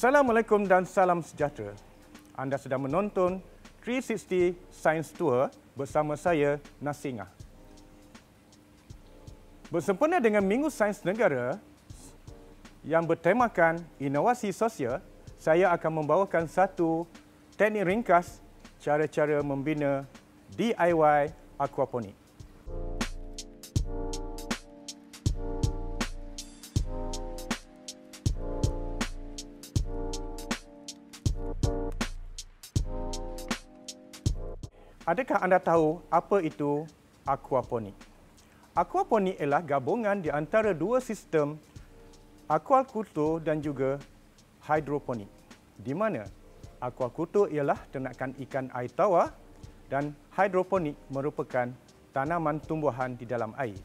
Assalamualaikum dan salam sejahtera. Anda sedang menonton 360 Science Tour bersama saya, Nasingah. Bersempena dengan Minggu Sains Negara yang bertemakan inovasi sosial, saya akan membawakan satu teknik ringkas cara-cara membina DIY aquaponik. Adakah anda tahu apa itu aquaponik? Aquaponik ialah gabungan di antara dua sistem aquaculture dan juga hidroponik. Di mana aquaculture ialah ternakan ikan air tawar dan hidroponik merupakan tanaman tumbuhan di dalam air.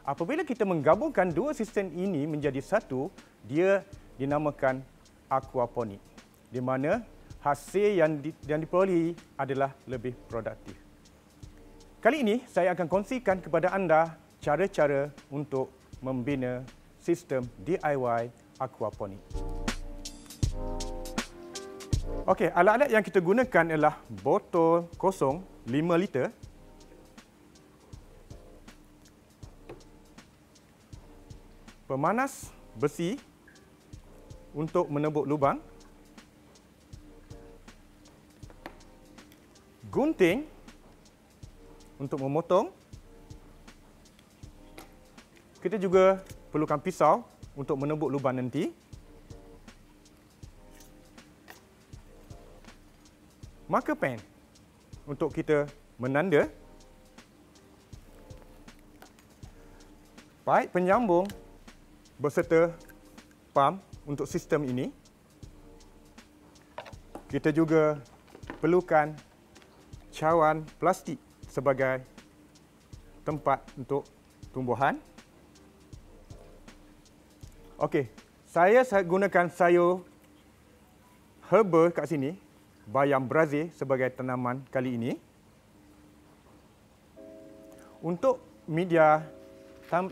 Apabila kita menggabungkan dua sistem ini menjadi satu, dia dinamakan aquaponik. Di mana hasil yang diperolehi adalah lebih produktif. Kali ini saya akan kongsikan kepada anda cara-cara untuk membina sistem DIY aquaponik. Okey, alat-alat yang kita gunakan ialah botol kosong 5 liter, pemanas besi untuk menebuk lubang, gunting untuk memotong. Kita juga perlukan pisau untuk menebuk lubang nanti. Marker pen untuk kita menanda. Paip penyambung berserta pam untuk sistem ini. Kita juga perlukan cawan plastik sebagai tempat untuk tumbuhan. Okey, saya gunakan sayur herba kat sini, bayam Brazil sebagai tanaman kali ini. Untuk media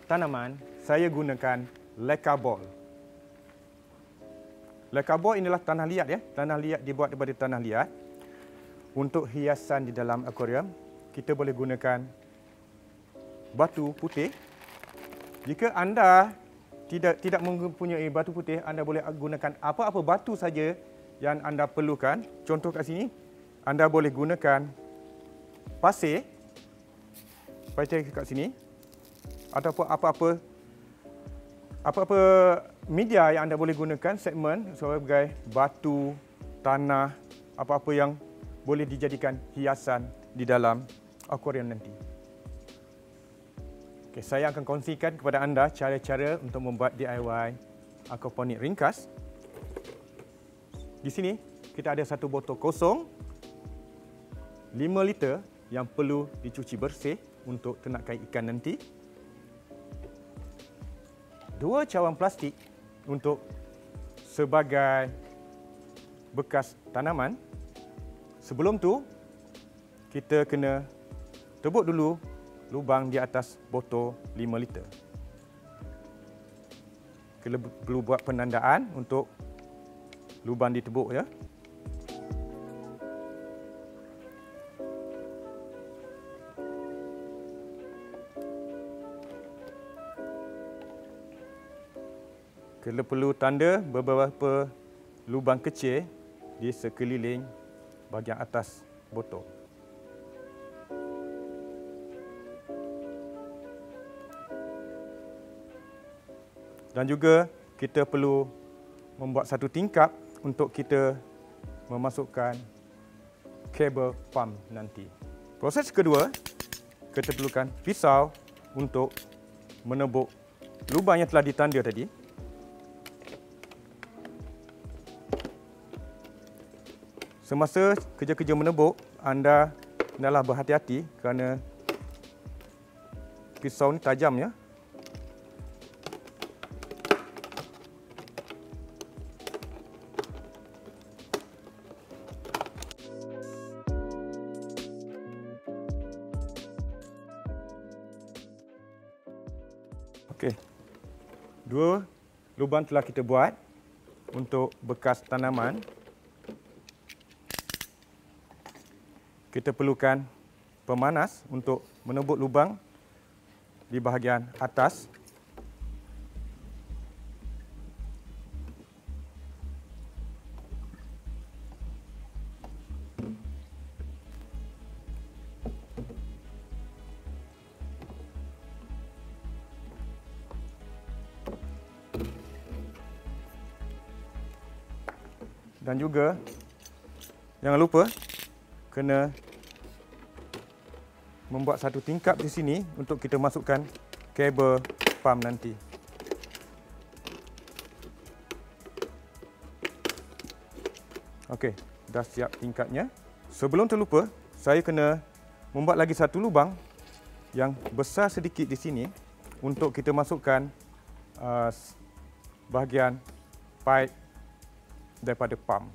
tanaman, saya gunakan leca ball. Leca ball inilah tanah liat ya, tanah liat dibuat daripada tanah liat. Untuk hiasan di dalam akuarium, kita boleh gunakan batu putih. Jika anda tidak mempunyai batu putih, anda boleh gunakan apa-apa batu saja yang anda perlukan. Contoh kat sini, anda boleh gunakan pasir kat sini, ataupun apa-apa media yang anda boleh gunakan, segmen sebagai batu, tanah, apa-apa yang boleh dijadikan hiasan di dalam akuarium nanti. Okay, saya akan kongsikan kepada anda cara-cara untuk membuat DIY aquaponik ringkas. Di sini kita ada satu botol kosong 5 liter yang perlu dicuci bersih untuk ternakan ikan nanti. 2 cawan plastik untuk sebagai bekas tanaman. Sebelum tu, kita kena tebuk dulu lubang di atas botol 5 liter. Kita perlu buat penandaan untuk lubang ditebuk ya. Kita perlu tanda beberapa lubang kecil di sekeliling bahagian atas botol. Dan juga kita perlu membuat satu tingkap untuk kita memasukkan kabel pam nanti. Proses kedua, kita perlukan pisau untuk menebuk lubang yang telah ditanda tadi. Semasa kerja-kerja menebuk, anda hendaklah berhati-hati kerana pisau ni tajam ya. Okey. 2 lubang telah kita buat. untuk bekas tanaman, kita perlukan pemanas untuk menebuk lubang di bahagian atas. Dan juga jangan lupa kena membuat satu tingkap di sini untuk kita masukkan kabel pump nanti. Okey, dah siap tingkapnya. Sebelum terlupa, saya kena membuat lagi satu lubang yang besar sedikit di sini untuk kita masukkan bahagian pipe daripada pump.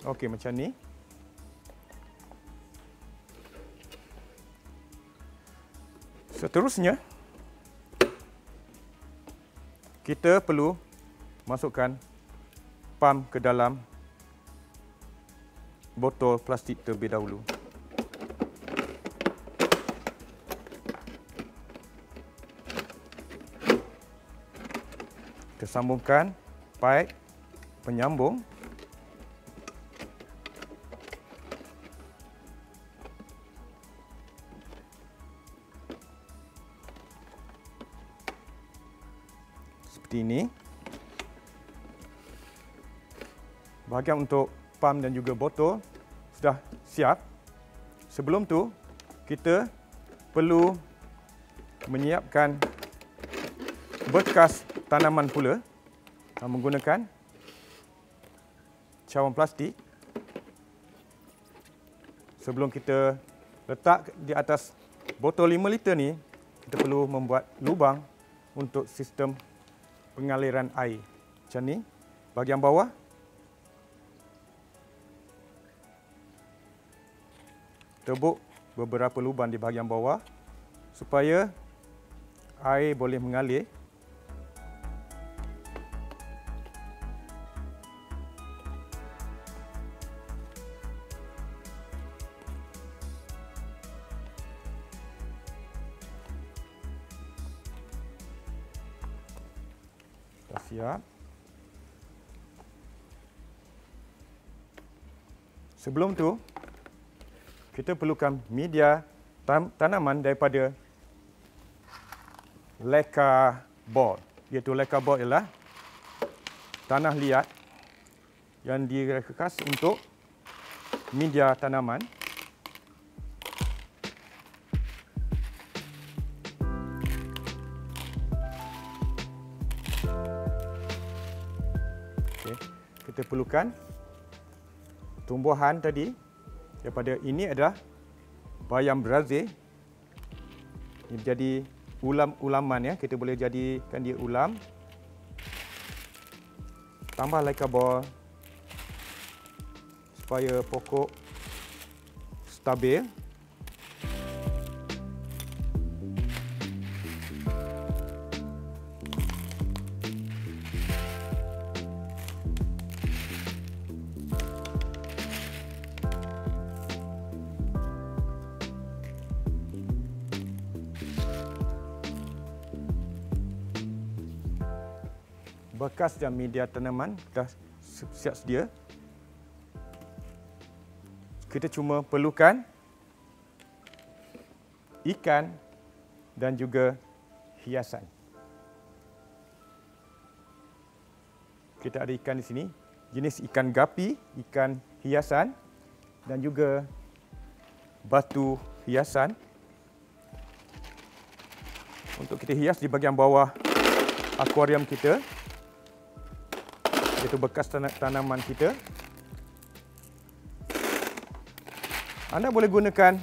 Okey, macam ni. Seterusnya, kita perlu masukkan pump ke dalam botol plastik terlebih dahulu. Kita sambungkan pipe penyambung. Seperti ini. Bahagian untuk pump dan juga botol sudah siap. Sebelum tu, kita perlu menyiapkan bekas tanaman pula menggunakan cawan plastik. Sebelum kita letak di atas botol 5 liter ni, kita perlu membuat lubang untuk sistem pengaliran air. Macam ni, bahagian bawah. Tebuk beberapa lubang di bahagian bawah supaya air boleh mengalir. Dah siap. Sebelum tu, kita perlukan media tanaman daripada lacquer board. Iaitu lacquer board ialah tanah liat yang direkas untuk media tanaman. Okay. Kita perlukan tumbuhan tadi. Daripada ini adalah bayam Brazil. Ini menjadi ulam-ulaman ya. Kita boleh jadikan dia ulam. Tambah lacquer board supaya pokok stabil. Bekas dan media tanaman dah siap sedia. Kita cuma perlukan ikan dan juga hiasan. Kita ada ikan di sini, jenis ikan gapi, ikan hiasan dan juga batu hiasan. Untuk kita hias di bahagian bawah akuarium kita. Itu bekas tanaman kita. Anda boleh gunakan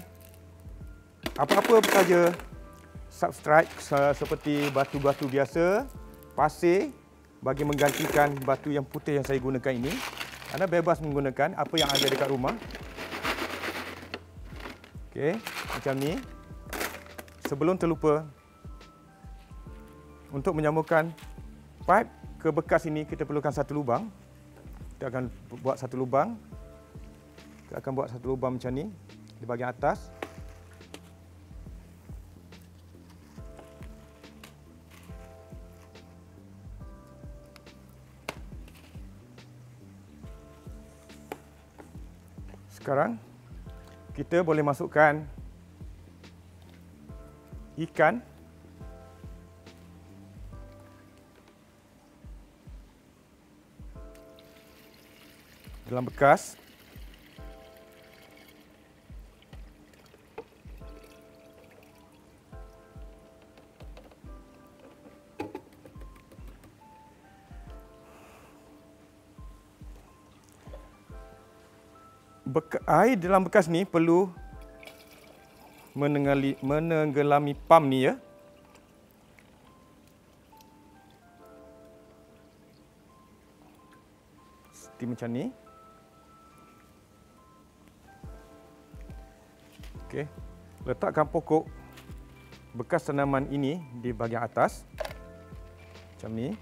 apa-apa saja substrate seperti batu-batu biasa, pasir bagi menggantikan batu yang putih yang saya gunakan ini. Anda bebas menggunakan apa yang ada dekat rumah. Okey, macam ni. Sebelum terlupa, untuk menyambungkan pipe ke bekas ini, kita perlukan satu lubang. Kita akan buat satu lubang. Kita akan buat satu lubang macam ni di bahagian atas. Sekarang kita boleh masukkan ikan dalam bekas. Air dalam bekas ni perlu menenggelami pam ni ya. Seperti macam ni. Okey. Letakkan pokok bekas tanaman ini di bahagian atas. Macam ni.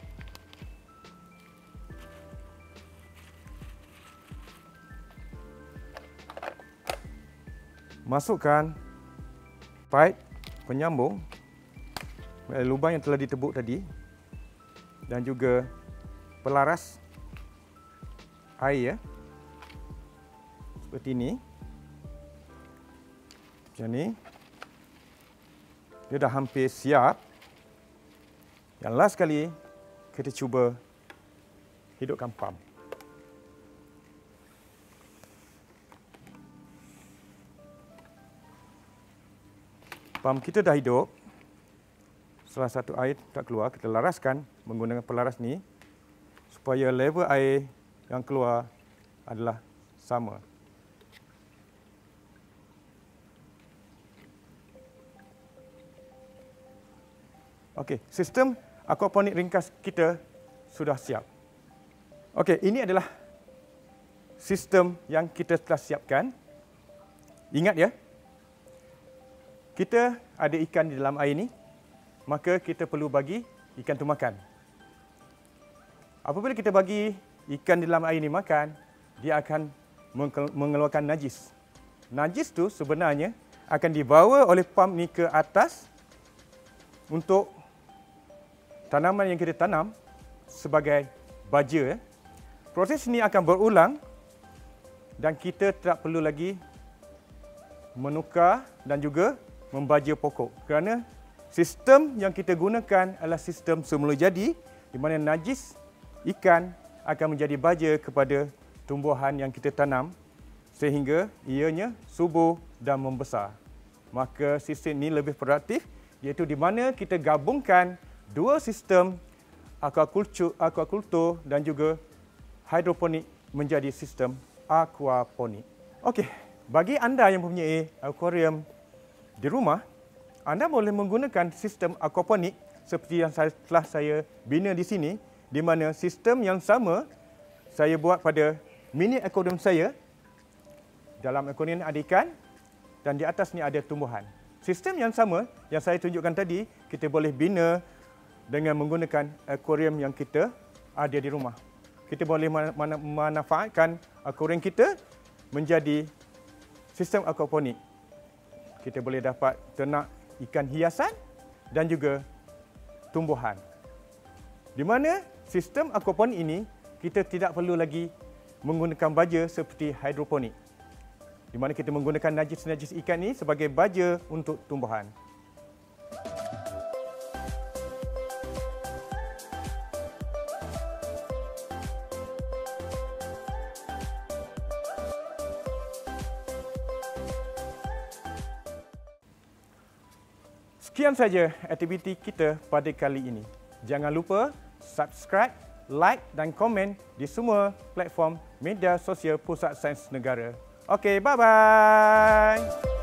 Masukkan pipe penyambung lubang yang telah ditebuk tadi dan juga pelaras air ya. Seperti ini. Macam ni. Dia dah hampir siap. Yang last sekali kita cuba hidupkan pam. Pam kita dah hidup. Salah satu air tak keluar, kita laraskan menggunakan pelaras ni supaya level air yang keluar adalah sama. Okey, sistem aquaponik ringkas kita sudah siap. Okey, ini adalah sistem yang kita telah siapkan. Ingat ya, kita ada ikan di dalam air ni, maka kita perlu bagi ikan tu makan. Apabila kita bagi ikan di dalam air ni makan, dia akan mengeluarkan najis. Najis tu sebenarnya akan dibawa oleh pam ni ke atas untuk tanaman yang kita tanam sebagai baja. Proses ini akan berulang dan kita tak perlu lagi menukar dan juga membaja pokok, kerana sistem yang kita gunakan adalah sistem semula jadi, di mana najis ikan akan menjadi baja kepada tumbuhan yang kita tanam sehingga ianya subur dan membesar. Maka sistem ini lebih produktif, iaitu di mana kita gabungkan dua sistem aquaculture dan juga hidroponik menjadi sistem aquaponik. Okey, bagi anda yang mempunyai akuarium di rumah, anda boleh menggunakan sistem aquaponik seperti yang telah saya bina di sini, di mana sistem yang sama saya buat pada mini akuarium saya. Dalam akuarium ada ikan dan di atas ni ada tumbuhan. Sistem yang sama yang saya tunjukkan tadi, kita boleh bina dengan menggunakan akuarium yang kita ada di rumah. Kita boleh memanfaatkan akuarium kita menjadi sistem aquaponik. Kita boleh dapat ternak ikan hiasan dan juga tumbuhan. Di mana sistem aquaponik ini kita tidak perlu lagi menggunakan baja seperti hidroponik, di mana kita menggunakan najis-najis ikan ini sebagai baja untuk tumbuhan. Sekian saja aktiviti kita pada kali ini. Jangan lupa subscribe, like dan komen di semua platform media sosial Pusat Sains Negara. Okey, bye-bye.